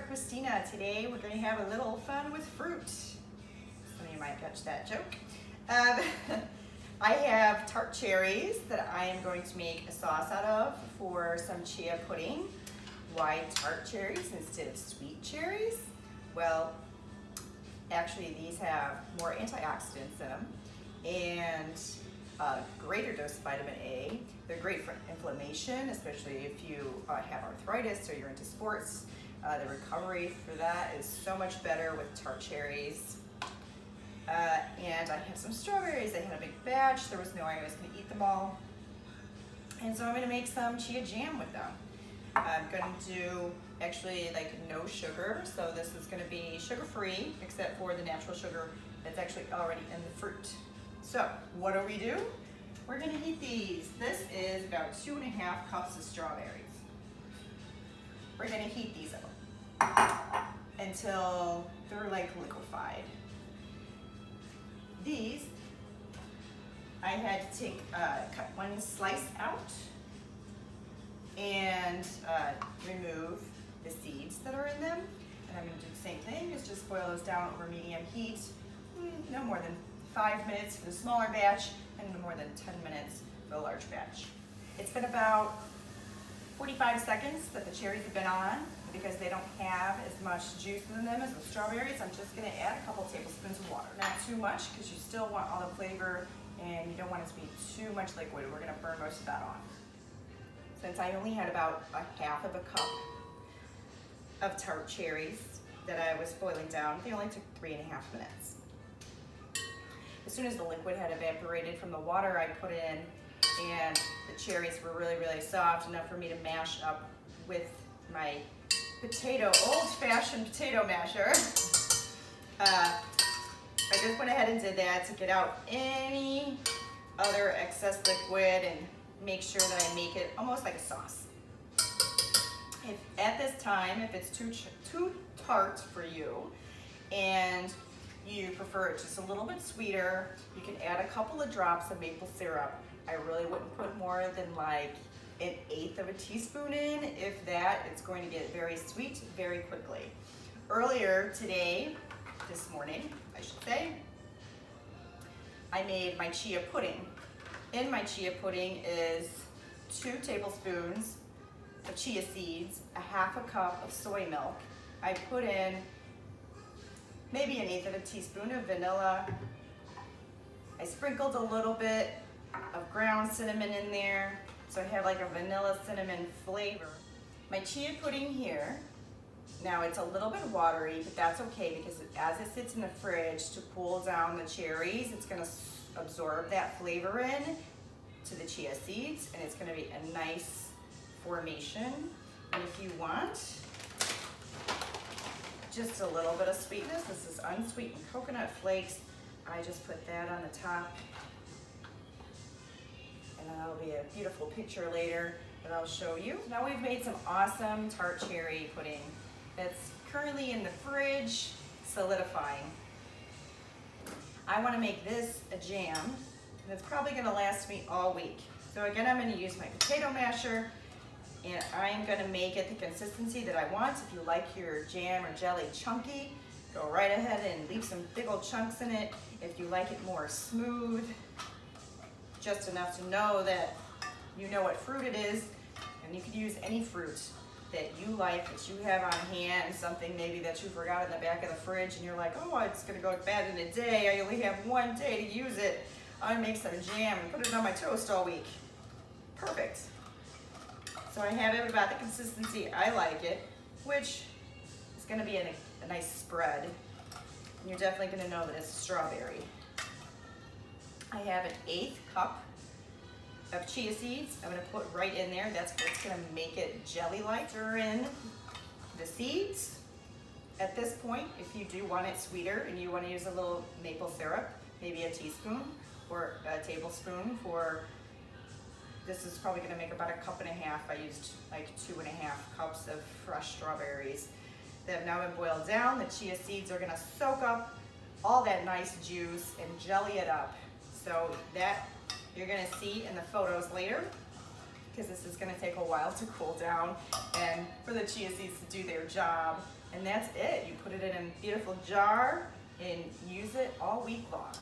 Christina. Today we're going to have a little fun with fruit. Some of you might catch that joke. I have tart cherries that I am going to make a sauce out of for some chia pudding. Why tart cherries instead of sweet cherries? Well, actually these have more antioxidants in them and a greater dose of vitamin A. They're great for inflammation, especially if you have arthritis or you're into sports. The recovery for that is so much better with tart cherries. And I have some strawberries. I had a big batch. There was no way I was going to eat them all. And so I'm going to make some chia jam with them. I'm going to do actually like no sugar. So this is going to be sugar-free except for the natural sugar that's actually already in the fruit. So what do we do? We're going to heat these. This is about 2.5 cups of strawberries. We're going to heat these up until they're like liquefied. These, I had to cut one slice out and remove the seeds that are in them. And I'm going to do the same thing, is just boil those down over medium heat, no more than 5 minutes for the smaller batch and no more than 10 minutes for the large batch. It's been about 45 seconds that the cherries have been on. Because they don't have as much juice in them as the strawberries, I'm just going to add a couple tablespoons of water. Not too much, because you still want all the flavor and you don't want it to be too much liquid. We're going to burn most of that off. Since I only had about a half of a cup of tart cherries that I was boiling down, they only took 3.5 minutes. As soon as the liquid had evaporated from the water, I put in, and the cherries were really, really soft, enough for me to mash up with my old-fashioned potato masher. I just went ahead and did that to get out any other excess liquid and make sure that I make it almost like a sauce. At this time, if it's too tart for you and you prefer it just a little bit sweeter, you can add a couple of drops of maple syrup. I really wouldn't put more than like 1/8 of a teaspoon in. If that, it's going to get very sweet very quickly. Earlier today, this morning, I should say, I made my chia pudding. In my chia pudding is 2 tablespoons of chia seeds, a half a cup of soy milk. I put in maybe 1/8 of a teaspoon of vanilla. I sprinkled a little bit of ground cinnamon in there, so I have like a vanilla cinnamon flavor. My chia pudding here, now it's a little bit watery, but that's okay because as it sits in the fridge to cool down the cherries, it's going to absorb that flavor in to the chia seeds, and it's going to be a nice formation. And if you want just a little bit of sweetness, this is unsweetened coconut flakes. I just put that on the top. And that'll be a beautiful picture later that I'll show you. Now we've made some awesome tart cherry pudding that's currently in the fridge solidifying. I want to make this a jam that's probably going to last me all week. So again, I'm going to use my potato masher, and I'm going to make it the consistency that I want. If you like your jam or jelly chunky, go right ahead and leave some big old chunks in it. If you like it more smooth, just enough to know that you know what fruit it is, and you could use any fruit that you like, that you have on hand, something maybe that you forgot in the back of the fridge and you're like, oh, it's gonna go bad in a day, I only have 1 day to use it. I'm gonna make some jam and put it on my toast all week. Perfect. So I have it about the consistency I like it, which is gonna be a nice spread. And you're definitely gonna know that it's strawberry. I have 1/8 cup of chia seeds. I'm going to put right in there. That's what's going to make it jelly-like. Stir in the seeds. At this point, if you do want it sweeter and you want to use a little maple syrup, maybe a teaspoon or a tablespoon for, this is probably going to make about 1.5 cups. I used like 2.5 cups of fresh strawberries that have now been boiled down. The chia seeds are going to soak up all that nice juice and jelly it up. So that you're going to see in the photos later. because this is going to take a while to cool down and for the chia seeds to do their job. And that's it. You put it in a beautiful jar and use it all week long.